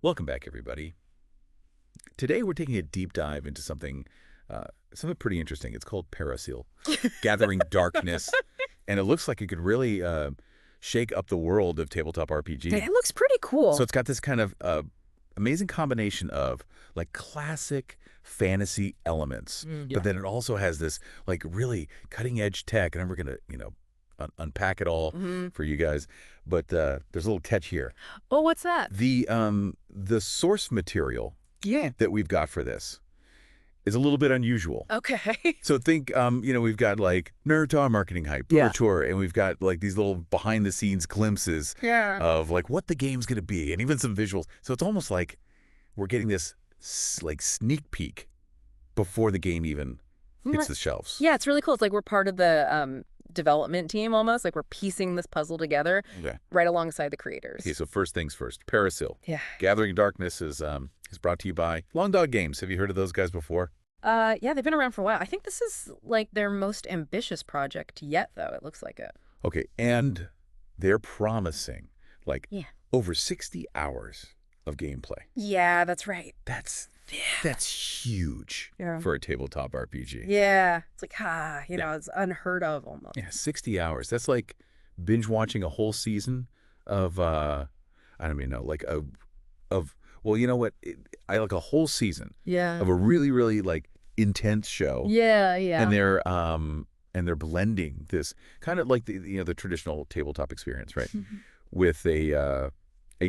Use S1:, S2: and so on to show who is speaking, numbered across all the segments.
S1: Welcome back, everybody. Today we're taking a deep dive into something pretty interesting. It's called Pericile, Gathering Darkness, and it looks like it could really shake up the world of tabletop RPG.
S2: It looks pretty cool.
S1: So it's got this kind of amazing combination of like classic fantasy elements, but then it also has this like really cutting edge tech, and we're gonna unpack it all for you guys. But there's a little catch here.
S2: Oh, what's that?
S1: The source material that we've got for this is a little bit unusual.
S2: Okay.
S1: So think, we've got like Naruto marketing hype, tour, and we've got like these little behind the scenes glimpses of like what the game's going to be, and even some visuals. So it's almost like we're getting this like sneak peek before the game even hits the shelves.
S2: Yeah, it's really cool. It's like we're part of the development team almost. Like we're piecing this puzzle together right alongside the creators.
S1: Okay, so first things first, Pericile.
S2: Yeah.
S1: Gathering Darkness is brought to you by Long Dog Games. Have you heard of those guys before?
S2: Yeah, they've been around for a while. I think this is like their most ambitious project yet, though. It looks like it.
S1: Okay, and they're promising like over 60 hours of gameplay.
S2: Yeah, that's right.
S1: That's huge for a tabletop RPG.
S2: Yeah, it's like it's unheard of almost.
S1: Yeah, 60 hours. That's like binge watching a whole season of I don't even know, like well, you know what? I like a whole season of a really, really like intense show.
S2: Yeah.
S1: And they're blending this kind of like the traditional tabletop experience, right? With a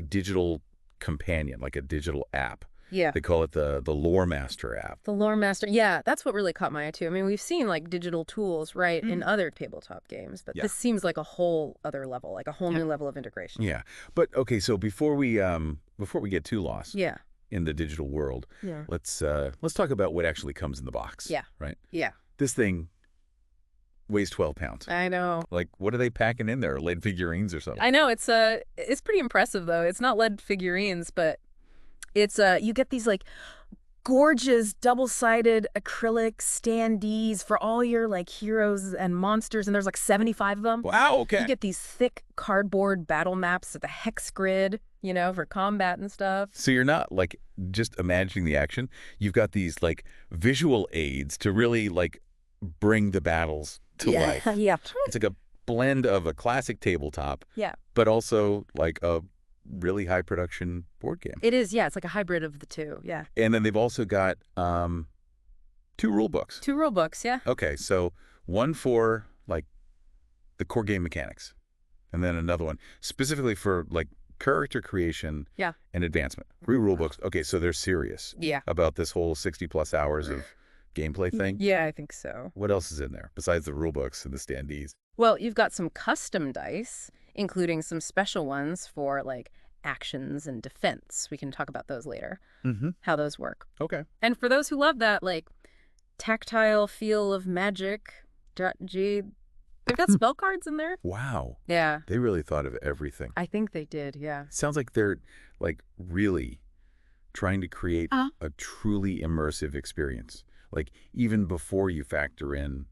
S1: digital companion, like a digital app.
S2: Yeah.
S1: They call it the Loremaster app.
S2: The Loremaster. Yeah, that's what really caught my eye too. I mean, we've seen like digital tools, right, in other tabletop games, but this seems like a whole other level, like a whole new level of integration.
S1: Yeah. But okay, so before we get too lost in the digital world, let's talk about what actually comes in the box.
S2: Yeah.
S1: Right?
S2: Yeah.
S1: This thing weighs 12 pounds.
S2: I know.
S1: Like, what are they packing in there? Lead figurines or something?
S2: I know. It's pretty impressive though. It's not lead figurines, but it's you get these like gorgeous double-sided acrylic standees for all your like heroes and monsters, and there's like 75 of them.
S1: Wow, okay.
S2: You get these thick cardboard battle maps with a hex grid, for combat and stuff.
S1: So you're not like just imagining the action. You've got these like visual aids to really like bring the battles to life.
S2: Yeah.
S1: It's like a blend of a classic tabletop, but also like a really high production board game.
S2: It is, it's like a hybrid of the two,
S1: And then they've also got 2 rule books.
S2: 2 rule books,
S1: Okay, so one for like the core game mechanics, and then another one specifically for like character creation and advancement. 3 rule books. Okay, so they're serious about this whole 60+ hours of gameplay thing?
S2: Yeah, I think so.
S1: What else is in there besides the rule books and the standees?
S2: Well, you've got some custom dice, including some special ones for like actions and defense. We can talk about those later, how those work.
S1: Okay.
S2: And for those who love that like tactile feel of magic, they've got spell cards in there.
S1: Wow.
S2: Yeah.
S1: They really thought of everything.
S2: I think they did, yeah.
S1: Sounds like they're like really trying to create a truly immersive experience, like even before you factor in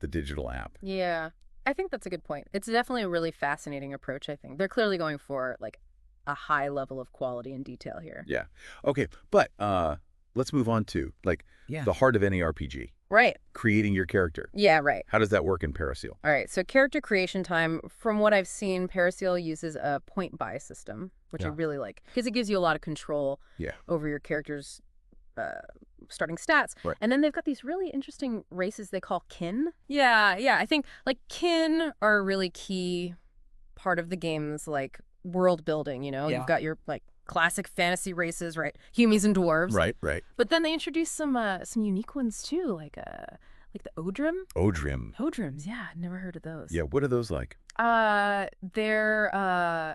S1: the digital app.
S2: Yeah. I think that's a good point. It's definitely a really fascinating approach, I think. They're clearly going for like a high level of quality and detail here.
S1: Yeah. Okay, but let's move on to like the heart of any RPG.
S2: Right.
S1: Creating your character.
S2: Yeah, right.
S1: How does that work in Pericile?
S2: All right, so character creation time, from what I've seen, Pericile uses a point buy system, which I really like, because it gives you a lot of control over your character's starting stats.
S1: Right.
S2: And then they've got these really interesting races they call kin. Yeah, I think like kin are a really key part of the game's like world building, You've got your like classic fantasy races, right? Humans and dwarves.
S1: Right.
S2: But then they introduced some unique ones too, like the Odrim. Odrims, yeah, I'd never heard of those.
S1: Yeah, what are those like?
S2: They're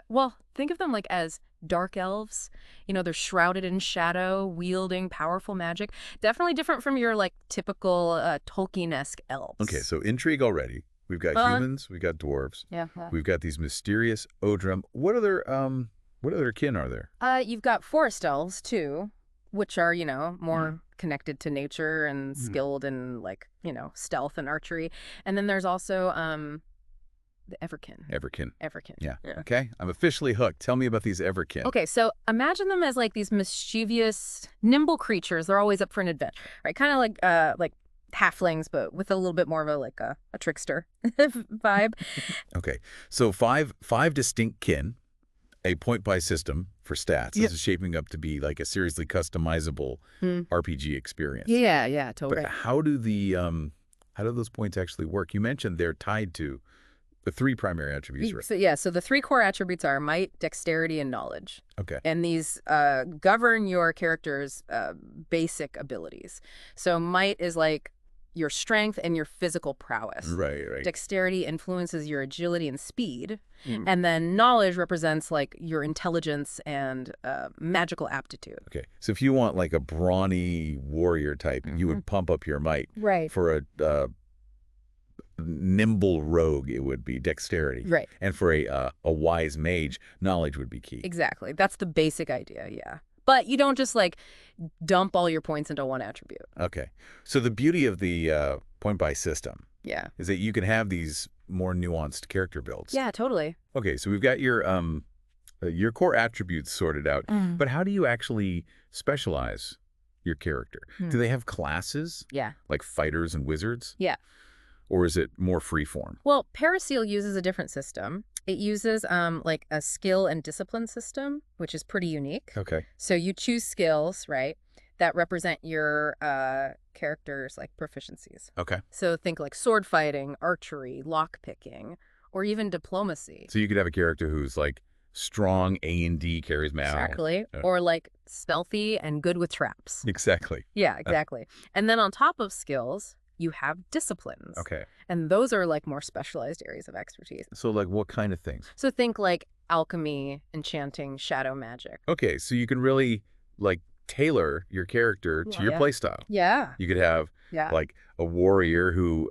S2: well, think of them like as dark elves. They're shrouded in shadow, wielding powerful magic. Definitely different from your like typical Tolkien-esque elves.
S1: Okay, so intrigue already. We've got humans, we've got dwarves.
S2: Yeah.
S1: We've got these mysterious Odrim. What other kin are there?
S2: You've got forest elves too, which are, more connected to nature and skilled in like, stealth and archery. And then there's also The Everkin.
S1: Everkin.
S2: Everkin.
S1: Yeah. Okay. I'm officially hooked. Tell me about these Everkin.
S2: Okay, so imagine them as like these mischievous, nimble creatures. They're always up for an adventure, right? Kind of like halflings, but with a little bit more of a trickster vibe.
S1: Okay. So five distinct kin, a point-buy system for stats. This is shaping up to be like a seriously customizable RPG experience.
S2: Yeah, totally.
S1: But how do those points actually work? You mentioned they're tied to the 3 primary attributes, right?
S2: So the 3 core attributes are might, dexterity, and knowledge.
S1: Okay.
S2: And these govern your character's basic abilities. So might is like your strength and your physical prowess.
S1: Right.
S2: Dexterity influences your agility and speed. And then knowledge represents like your intelligence and magical aptitude.
S1: Okay. So if you want like a brawny warrior type, you would pump up your might.
S2: Right.
S1: For a nimble rogue, it would be dexterity.
S2: Right.
S1: And for a wise mage, knowledge would be key.
S2: Exactly. That's the basic idea, yeah. But you don't just like dump all your points into one attribute.
S1: Okay. So the beauty of the point-buy system is that you can have these more nuanced character builds.
S2: Yeah, totally.
S1: Okay, so we've got your core attributes sorted out, but how do you actually specialize your character? Do they have classes?
S2: Yeah.
S1: Like fighters and wizards?
S2: Yeah.
S1: Or is it more freeform?
S2: Well, Pericile uses a different system. It uses like a skill and discipline system, which is pretty unique.
S1: Okay.
S2: So you choose skills, right, that represent your character's like proficiencies.
S1: Okay.
S2: So think like sword fighting, archery, lock picking, or even diplomacy.
S1: So you could have a character who's like strong A&D, carries mail.
S2: Exactly. Or like stealthy and good with traps.
S1: Exactly.
S2: Yeah, exactly. And then on top of skills, you have disciplines.
S1: Okay.
S2: And those are like more specialized areas of expertise.
S1: So like what kind of things?
S2: So think like alchemy, enchanting, shadow magic.
S1: Okay, so you can really like tailor your character to your play style.
S2: Yeah.
S1: You could have like a warrior who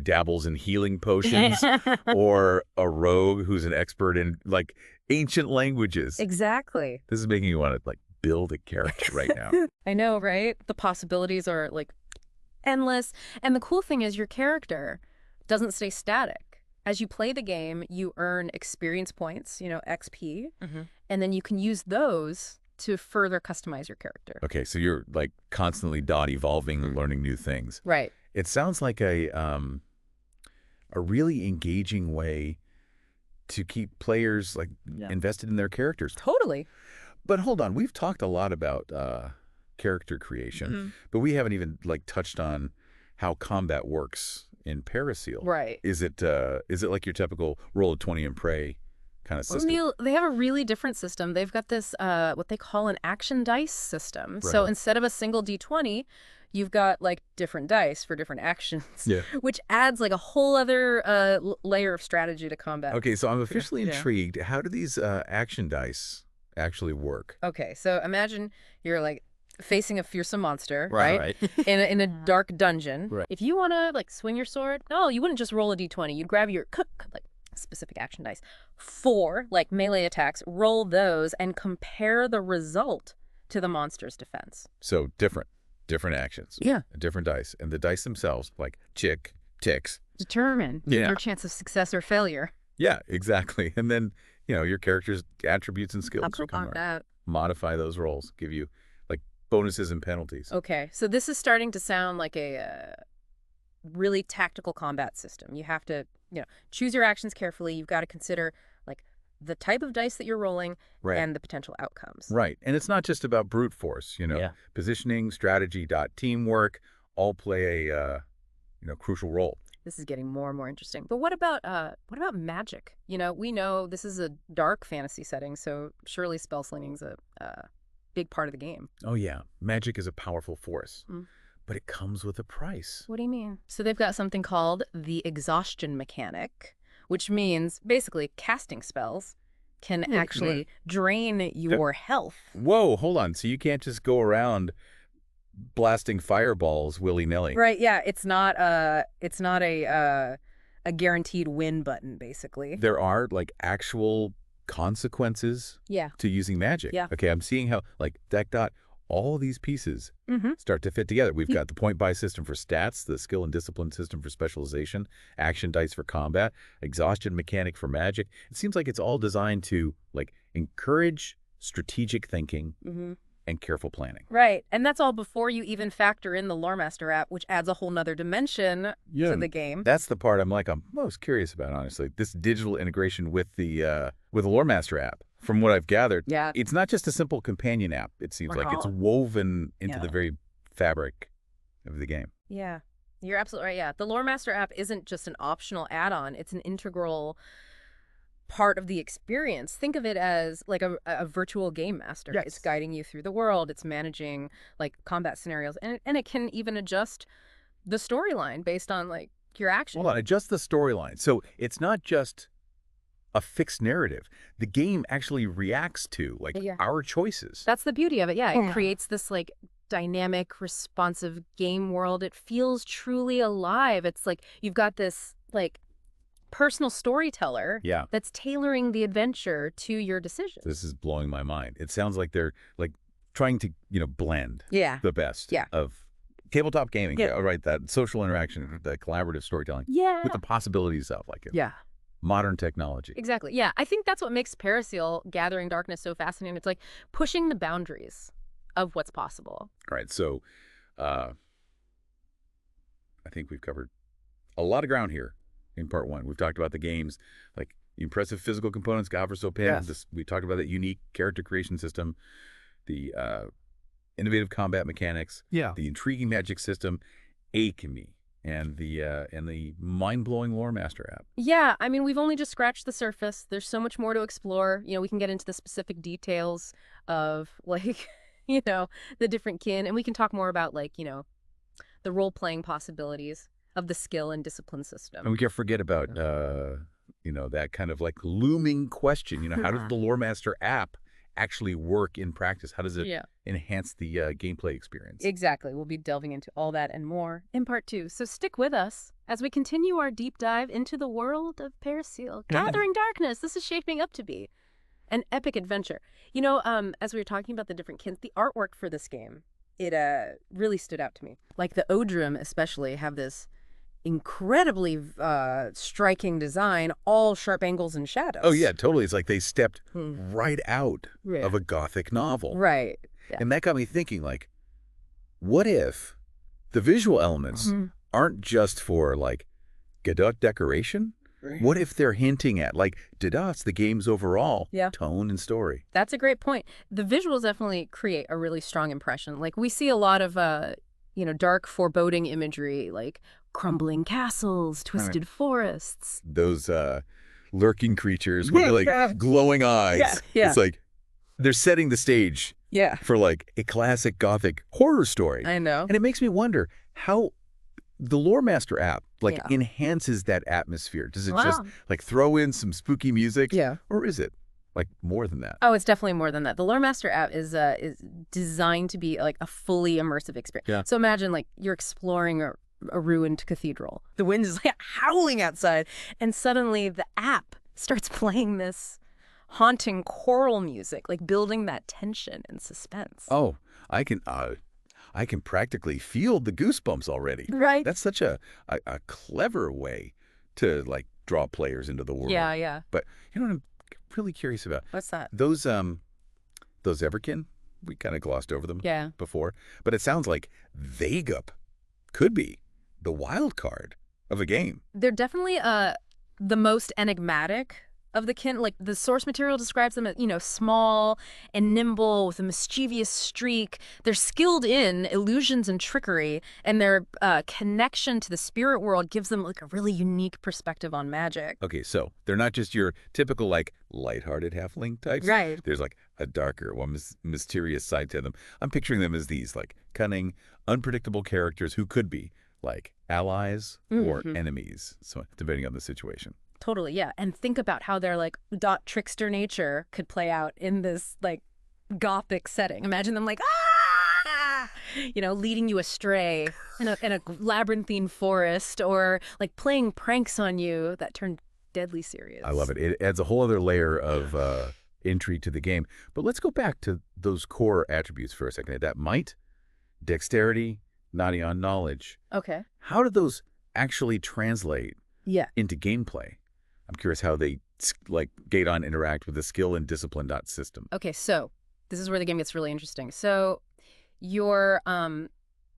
S1: dabbles in healing potions or a rogue who's an expert in like ancient languages.
S2: Exactly.
S1: This is making you want to like build a character right now.
S2: I know, right? The possibilities are like endless. And the cool thing is your character doesn't stay static. As you play the game, you earn experience points, XP, and then you can use those to further customize your character.
S1: Okay, so you're like constantly evolving and learning new things.
S2: Right.
S1: It sounds like a really engaging way to keep players like invested in their characters.
S2: Totally.
S1: But hold on, we've talked a lot about character creation, but we haven't even like touched on how combat works in Pericile.
S2: Right.
S1: Is it like your typical roll of 20 and pray kind of system?
S2: Well, Neil, they have a really different system. They've got this what they call an action dice system.
S1: Right.
S2: So instead of a single D20, you've got like different dice for different actions, which adds like a whole other layer of strategy to combat.
S1: Okay, so I'm officially intrigued. How do these action dice actually work?
S2: Okay, so imagine you're like facing a fearsome monster,
S1: right?
S2: in a dark dungeon.
S1: Right.
S2: If you want to like swing your sword, no, you wouldn't just roll a D20. You'd grab your like specific action dice. 4 like melee attacks, roll those and compare the result to the monster's defense.
S1: So different actions.
S2: Yeah.
S1: Different dice. And the dice themselves, like ticks.
S2: Determine your chance of success or failure.
S1: Yeah, exactly. And then, your character's attributes and skills modify those rolls, give you like bonuses and penalties.
S2: Okay. So this is starting to sound like a really tactical combat system. You have to, choose your actions carefully. You've got to consider like the type of dice that you're rolling and the potential outcomes.
S1: Right. And it's not just about brute force, positioning, strategy, teamwork all play a crucial role.
S2: This is getting more and more interesting. But what about magic? We know this is a dark fantasy setting, so surely spell slinging's a big part of the game.
S1: Oh yeah, magic is a powerful force. But it comes with a price.
S2: What do you mean? So they've got something called the exhaustion mechanic, which means basically casting spells can actually drain your health.
S1: Whoa, hold on. So you can't just go around blasting fireballs willy-nilly.
S2: Right, yeah. It's not a guaranteed win button, basically.
S1: There are like actual consequences to using magic.
S2: Yeah.
S1: Okay, I'm seeing how like deck dot all these pieces start to fit together. We've got the point-buy system for stats, the skill and discipline system for specialization, action dice for combat, exhaustion mechanic for magic. It seems like it's all designed to like encourage strategic thinking and careful planning.
S2: Right. And that's all before you even factor in the Loremaster app, which adds a whole nother dimension to the game.
S1: That's the part I'm most curious about, honestly. This digital integration with the Loremaster app. From what I've gathered, it's not just a simple companion app. It seems like it's woven into the very fabric of the game.
S2: Yeah, you're absolutely right. Yeah, the Loremaster app isn't just an optional add-on. It's an integral part of the experience. Think of it as like a virtual game master.
S1: Yes.
S2: It's guiding you through the world. It's managing like combat scenarios. And it can even adjust the storyline based on like your action.
S1: Hold on, adjust the storyline. So it's not just a fixed narrative. The game actually reacts to like our choices.
S2: That's the beauty of it. Yeah, it creates this like dynamic, responsive game world. It feels truly alive. It's like you've got this like personal storyteller that's tailoring the adventure to your decisions.
S1: This is blowing my mind. It sounds like they're like trying to, blend the best of tabletop gaming, right? That social interaction, the collaborative storytelling, with the possibilities of like modern technology.
S2: Exactly. Yeah, I think that's what makes Pericile Gathering Darkness so fascinating. It's like pushing the boundaries of what's possible.
S1: All right. So I think we've covered a lot of ground here in part one. We've talked about the games, like the impressive physical components, Gavroso Pin. We talked about that unique character creation system, the innovative combat mechanics, the intriguing magic system, alchemy, and the mind-blowing Loremaster app.
S2: Yeah, I mean, we've only just scratched the surface. There's so much more to explore. We can get into the specific details of, like, the different kin, and we can talk more about, like, the role-playing possibilities of the skill and discipline system.
S1: And we can't forget about, that kind of, like, looming question. How does the Loremaster app actually work in practice? How does it enhance the gameplay experience?
S2: Exactly. We'll be delving into all that and more in part 2. So stick with us as we continue our deep dive into the world of Pericile. Gathering Darkness. This is shaping up to be an epic adventure. As we were talking about the different kins, the artwork for this game, it really stood out to me. Like the Odrim especially have this incredibly striking design, all sharp angles and shadows.
S1: Oh, yeah, totally. It's like they stepped right out of a Gothic novel.
S2: Right. Yeah.
S1: And that got me thinking, like, what if the visual elements aren't just for, like, Godot decoration? Right. What if they're hinting at, like, Didot's the game's overall tone and story?
S2: That's a great point. The visuals definitely create a really strong impression. Like, we see a lot of, dark, foreboding imagery, like crumbling castles, twisted forests.
S1: Those lurking creatures with like glowing eyes.
S2: Yeah.
S1: It's like they're setting the stage for like a classic Gothic horror story.
S2: I know.
S1: And it makes me wonder how the Loremaster app like enhances that atmosphere. Does it just like throw in some spooky music?
S2: Yeah.
S1: Or is it like more than that?
S2: Oh, it's definitely more than that. The Loremaster app is designed to be like a fully immersive experience.
S1: Yeah.
S2: So imagine like you're exploring a ruined cathedral. The wind is like howling outside, and suddenly the app starts playing this haunting choral music, like building that tension and suspense.
S1: Oh, I can practically feel the goosebumps already.
S2: Right.
S1: That's such a clever way to like draw players into the world.
S2: Yeah.
S1: But you know what I'm really curious about?
S2: What's that?
S1: Those Everkin, we kind of glossed over them before, but it sounds like Vegap could be the wild card of a game.
S2: They're definitely the most enigmatic of the kin. Like the source material describes them as, small and nimble with a mischievous streak. They're skilled in illusions and trickery, and their connection to the spirit world gives them like a really unique perspective on magic.
S1: Okay, so they're not just your typical like lighthearted halfling types.
S2: Right.
S1: There's like a darker, more mysterious side to them. I'm picturing them as these like cunning, unpredictable characters who could be like allies or enemies, so depending on the situation.
S2: Totally, yeah. And think about how their like trickster nature could play out in this like Gothic setting. Imagine them like leading you astray in a labyrinthine forest, or like playing pranks on you that turn deadly serious.
S1: I love it. It adds a whole other layer of entry to the game. But let's go back to those core attributes for a second. That might, dexterity, naughty on knowledge.
S2: Okay.
S1: How do those actually translate into gameplay? I'm curious how they, like, Gaton interact with the skill and discipline system.
S2: Okay, so this is where the game gets really interesting. So your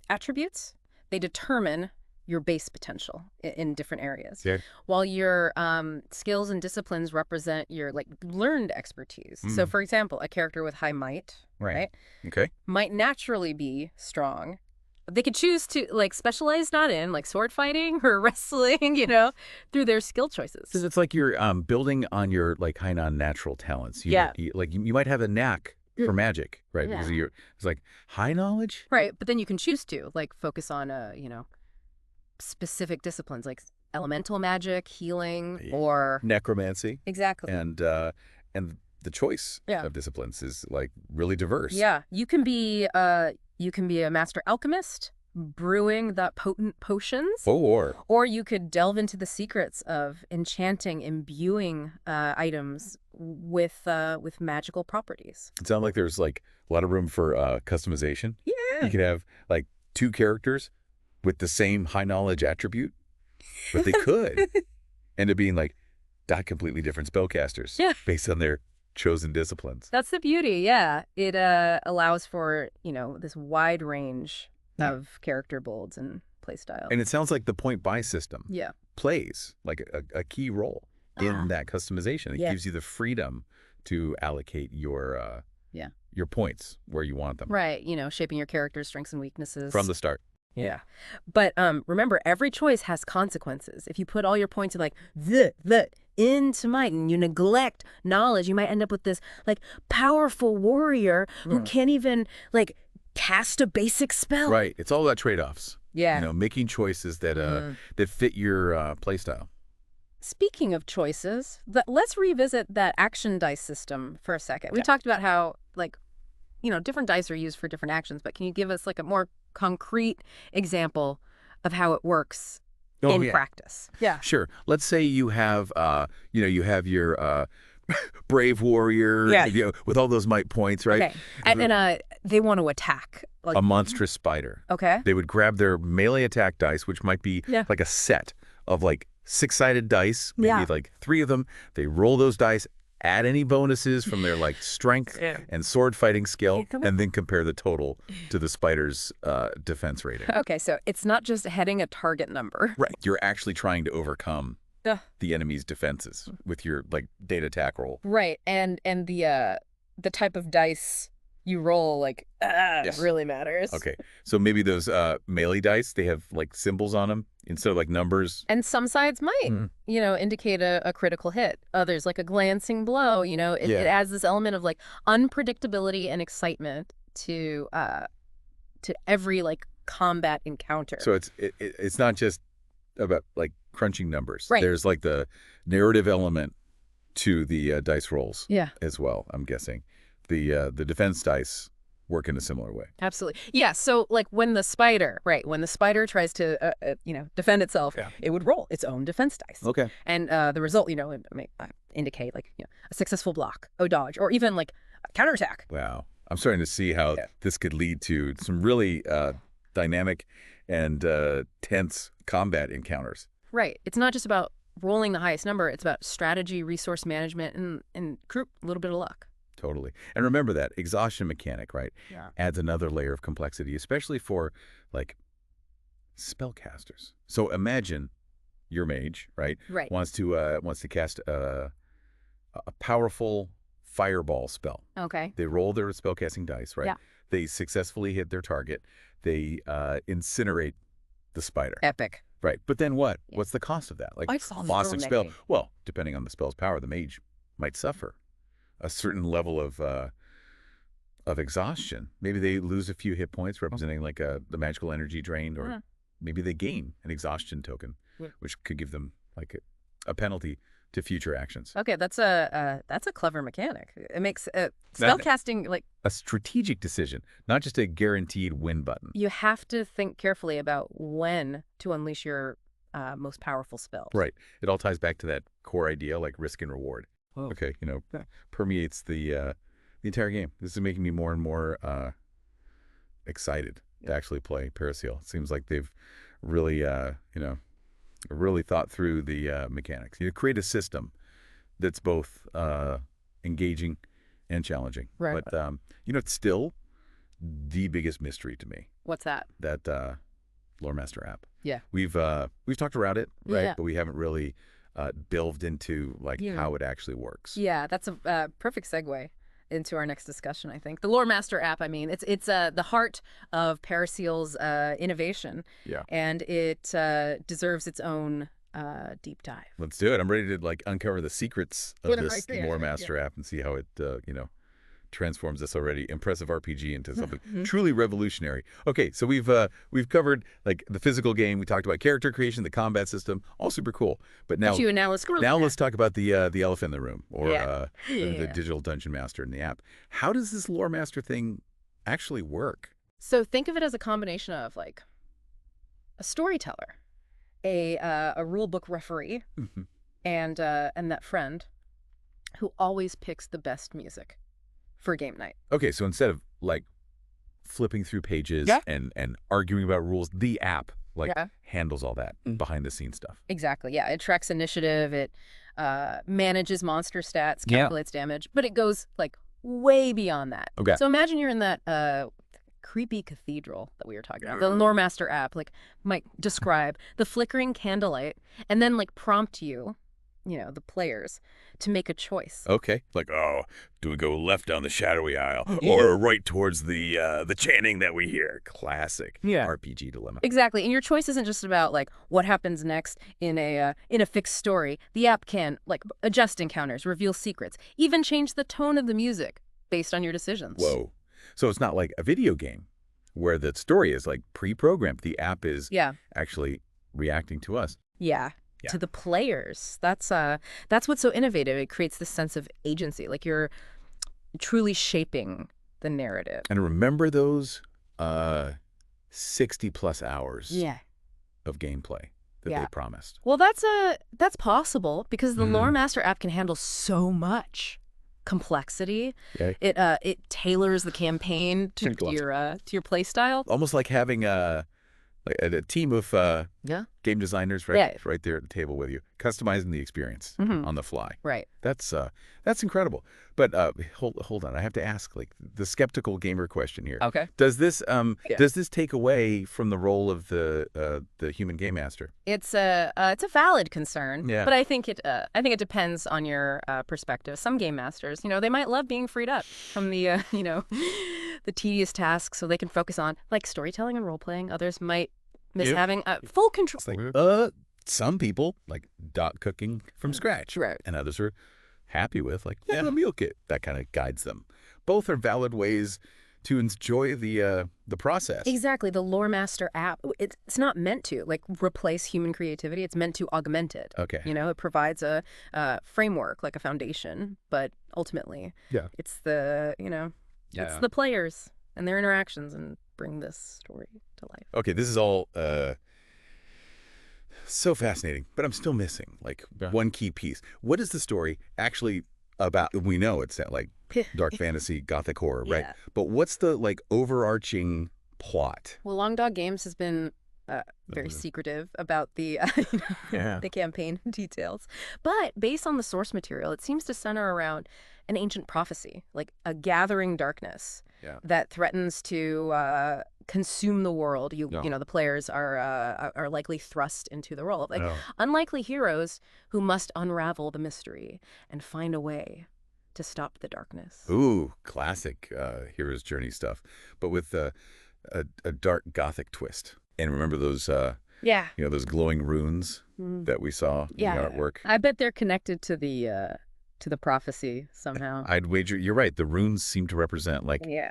S2: attributes, they determine your base potential in different areas.
S1: Yeah.
S2: While your skills and disciplines represent your learned expertise. So for example, a character with high might, right?
S1: Okay.
S2: Might naturally be strong. They could choose to specialize not in sword fighting or wrestling, through their skill choices.
S1: So it's like you're building on your high non-natural talents. You might have a knack for magic, right?
S2: Yeah.
S1: Because it's like high knowledge.
S2: Right, but then you can choose to focus on specific disciplines like elemental magic, healing, or
S1: necromancy.
S2: Exactly.
S1: And the choice of disciplines is really diverse.
S2: Yeah, you can be a master alchemist, brewing the potent potions. Or you could delve into the secrets of enchanting, imbuing items with magical properties.
S1: It sounds like there's a lot of room for customization.
S2: Yeah.
S1: You could have 2 characters with the same high knowledge attribute, but they could end up being completely different spellcasters based on their chosen disciplines.
S2: That's the beauty, yeah. It allows for, this wide range of character builds and play styles.
S1: And it sounds like the point buy system plays a key role in that customization. It gives you the freedom to allocate your points where you want them.
S2: Right, shaping your character's strengths and weaknesses.
S1: From the start.
S2: Yeah. But remember, every choice has consequences. If you put all your points in the into might and you neglect knowledge, you might end up with this powerful warrior who can't even cast a basic spell.
S1: Right. It's all about trade-offs.
S2: Yeah.
S1: Making choices that that fit your play style.
S2: Speaking of choices, let's revisit that action dice system for a second. We talked about how different dice are used for different actions, but can you give us a more concrete example of how it works in practice? Yeah.
S1: Sure. Let's say you have you have your brave warrior with all those might points, right?
S2: Okay. And they want to attack
S1: a monstrous spider.
S2: Okay.
S1: They would grab their melee attack dice, which might be like a set of 6-sided dice, maybe 3 of them. They roll those dice, add any bonuses from their strength and sword fighting skill, and then compare the total to the spider's defense rating.
S2: Okay, so it's not just hitting a target number.
S1: Right. You're actually trying to overcome the enemy's defenses with your data attack roll.
S2: Right, and the type of dice you roll really matters.
S1: Okay, so maybe those melee dice, they have symbols on them instead of numbers.
S2: And some sides might, indicate a critical hit. Others, a glancing blow. It adds this element of unpredictability and excitement to every combat encounter.
S1: So it's not just about crunching numbers.
S2: Right.
S1: There's the narrative element to the dice rolls.
S2: Yeah.
S1: As well, I'm guessing. The defense dice work in a similar way.
S2: Absolutely. Yeah, so when the spider tries to defend itself, it would roll its own defense dice.
S1: Okay.
S2: And the result, it may indicate a successful block, a dodge, or even a counterattack.
S1: Wow. I'm starting to see how this could lead to some really dynamic and tense combat encounters.
S2: Right. It's not just about rolling the highest number, it's about strategy, resource management, and a little bit of luck.
S1: Totally. And remember that exhaustion mechanic, right?
S2: Yeah.
S1: Adds another layer of complexity, especially for spellcasters. So imagine your mage, right?
S2: Right.
S1: Wants to cast a powerful fireball spell.
S2: Okay.
S1: They roll their spellcasting dice, right?
S2: Yeah.
S1: They successfully hit their target. They incinerate the spider.
S2: Epic.
S1: Right. But then what? Yeah. What's the cost of that? Loss of spell. Well, depending on the spell's power, the mage might suffer a certain level of exhaustion. Maybe they lose a few hit points, representing the magical energy drained, or maybe they gain an exhaustion token, which could give them a penalty to future actions.
S2: Okay, that's a clever mechanic. It makes spellcasting
S1: a strategic decision, not just a guaranteed win button.
S2: You have to think carefully about when to unleash your most powerful spells.
S1: Right. It all ties back to that core idea, risk and reward.
S2: Whoa.
S1: Okay, permeates the entire game. This is making me more and more excited to actually play Pericile. It seems like they've really, really thought through the mechanics. You create a system that's both engaging and challenging.
S2: Right.
S1: But it's still the biggest mystery to me.
S2: What's that?
S1: That Loremaster app.
S2: Yeah.
S1: We've talked about it, right?
S2: Yeah.
S1: But we haven't really delved into how it actually works.
S2: Yeah, that's a perfect segue into our next discussion, I think. The Loremaster app, I mean, it's the heart of Pericile's innovation.
S1: Yeah.
S2: And it deserves its own deep dive.
S1: Let's do it. I'm ready to uncover the secrets of this Loremaster app and see how it transforms this already impressive RPG into something truly revolutionary. Okay, so we've covered the physical game. We talked about character creation, the combat system, all super cool. But now let's talk about the elephant in the room, or the digital dungeon master in the app. How does this Loremaster thing actually work?
S2: So think of it as a combination of a storyteller, a rule book referee, and that friend who always picks the best music for game night.
S1: Okay, so instead of flipping through pages and arguing about rules, the app handles all that behind the scenes stuff.
S2: Exactly. Yeah, it tracks initiative, it manages monster stats, calculates damage, but it goes way beyond that.
S1: Okay.
S2: So imagine you're in that creepy cathedral that we were talking about. The Loremaster app might describe the flickering candlelight and then prompt you, the players, to make a choice.
S1: Okay. Do we go left down the shadowy aisle or right towards the chanting that we hear? Classic RPG dilemma.
S2: Exactly. And your choice isn't just about what happens next in a fixed story. The app can adjust encounters, reveal secrets, even change the tone of the music based on your decisions.
S1: Whoa. So it's not like a video game where the story is pre-programmed. The app is actually reacting to us.
S2: Yeah. To the players. That's what's so innovative. It creates this sense of agency, you're truly shaping the narrative.
S1: And remember those 60+ hours of gameplay that they promised.
S2: Well, that's possible because the Loremaster app can handle so much complexity. It tailors the campaign to your play style.
S1: Almost like having a team of game designers right there at the table with you, customizing the experience on the fly.
S2: Right.
S1: That's incredible. But hold on, I have to ask the skeptical gamer question here.
S2: Okay.
S1: Does this take away from the role of the human game master?
S2: It's a valid concern.
S1: Yeah.
S2: But I think it depends on your perspective. Some game masters, they might love being freed up from the the tedious tasks so they can focus on storytelling and role playing. Others might miss having full control.
S1: Some people dot cooking from scratch,
S2: right?
S1: And others are happy with a meal kit that kind of guides them. Both are valid ways to enjoy the process.
S2: Exactly. The Loremaster app, it's not meant to replace human creativity. It's meant to augment it.
S1: Okay.
S2: It provides a framework, a foundation, but ultimately, it's the it's the players and their interactions and bring this story to life.
S1: Okay, this is all so fascinating, but I'm still missing one key piece. What is the story actually about? We know it's that dark fantasy, gothic horror, right? But what's the overarching plot?
S2: Well, Long Dog Games has been very secretive about the the campaign details, but based on the source material, it seems to center around an ancient prophecy, a gathering darkness that threatens to consume the world. The players are likely thrust into the role of unlikely heroes who must unravel the mystery and find a way to stop the darkness.
S1: Ooh, classic hero's journey stuff, but with a dark gothic twist. And remember those those glowing runes that we saw in the artwork?
S2: I bet they're connected to the prophecy somehow.
S1: I'd wager you're right. The runes seem to represent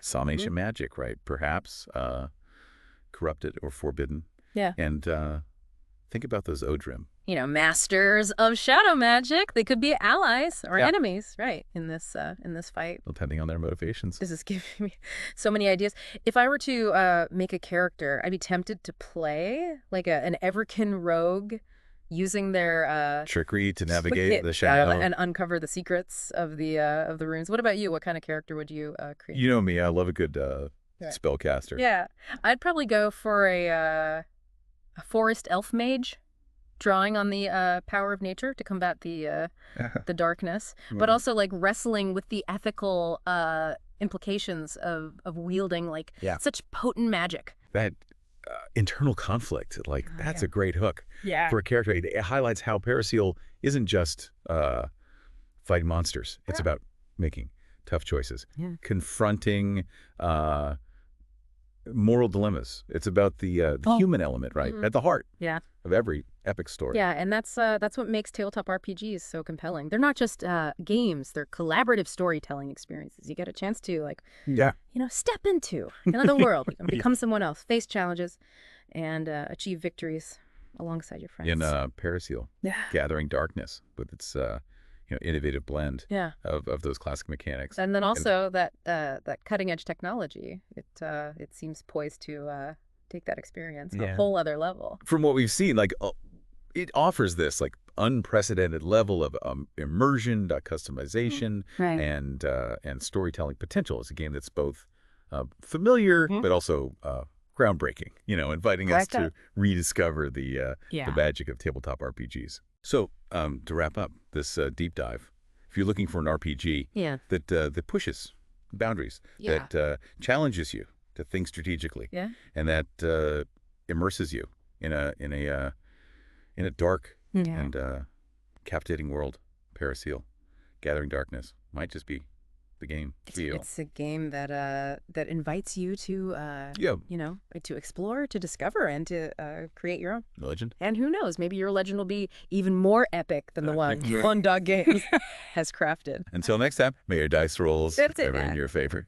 S1: some ancient magic, right? Perhaps corrupted or forbidden.
S2: Yeah.
S1: And think about those Odrim.
S2: Masters of shadow magic. They could be allies or enemies, right? In this fight.
S1: Depending on their motivations.
S2: This is giving me so many ideas. If I were to make a character, I'd be tempted to play an Everkin rogue using their
S1: trickery to navigate the shadow
S2: and uncover the secrets of the runes. What about you? What kind of character would you create?
S1: You know me, I love a good spellcaster.
S2: Yeah, I'd probably go for a forest elf mage, drawing on the power of nature to combat the darkness, but also like wrestling with the ethical implications of wielding like such potent magic.
S1: That internal conflict, like that's a great hook for a character. It highlights how Pericile isn't just fighting monsters. It's about making tough choices, confronting moral dilemmas. It's about the human element, right? At the heart of every epic story.
S2: Yeah, and that's what makes tabletop RPGs so compelling. They're not just games; they're collaborative storytelling experiences. You get a chance to step into another world, and become someone else, face challenges, and achieve victories alongside your friends.
S1: In Pericile, Gathering Darkness with its innovative blend of those classic mechanics.
S2: And then also that cutting edge technology. It seems poised to take that experience to a whole other level.
S1: From what we've seen, like it offers this like unprecedented level of immersion, customization, and storytelling potential. It's a game that's both familiar but also groundbreaking. Inviting us to rediscover the magic of tabletop RPGs. So to wrap up this deep dive, if you're looking for an RPG that pushes boundaries, that challenges you to think strategically, and that immerses you in a dark and captivating world, Pericile, Gathering Darkness might just be the game for you.
S2: It's a game that invites you to to explore, to discover, and to create your own
S1: legend.
S2: And who knows, maybe your legend will be even more epic than the one Dog Games has crafted.
S1: Until next time, may your dice rolls ever in your favor.